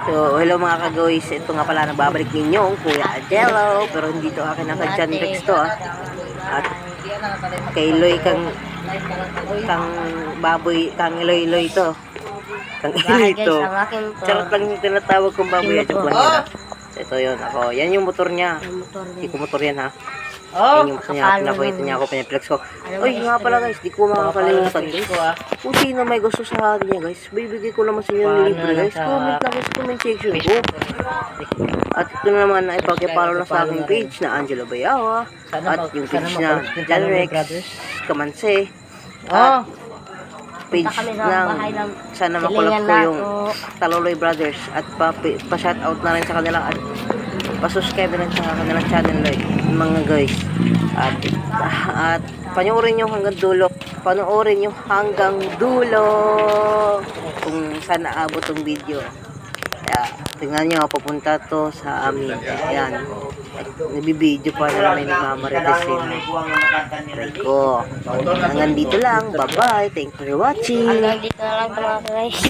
So, hello mga ka-guys. Ito nga pala nagbabalik ninyo ang Kuya Angelo. Pero hindi to akin ang Jan Rex to At kay Loy kang baboy, kang Loy to. Kang Iloy to. Charot lang yung tinatawag kong baboy. Joke lang yun. So, ito yun. Ako. Yan yung motor niya. Hindi ko motor yan ha. Yan yung motor niya. Pinapakita niya ako. Pinaplex ko. Uy nga pala guys. Di ko makakalimutan guys. Kung sino may gusto sa akin niya guys, bibigay ko naman sa inyo ng libre guys. Comment lang sa comment section ko. At ito na naman na ipag-follow na sa aking page na Angelo Bayawa. At yung page na Jan Rex Kamanse. At page ng sana makulap ko yung Taloloy Brothers. At pa-shoutout na rin sa kanila. At pa-subscribe na rin sa kanilang channel mga guys. At panoorin nyo hanggang dulo. Panoorin nyo hanggang dulo kung saan naabot yung video. Kaya tingnan nyo, papunta to sa amin. Ayan, nabibideo pa na may nagmamarites try ko. Hanggang dito lang. Bye bye, thank you for watching. Hanggang dito na lang mga guys.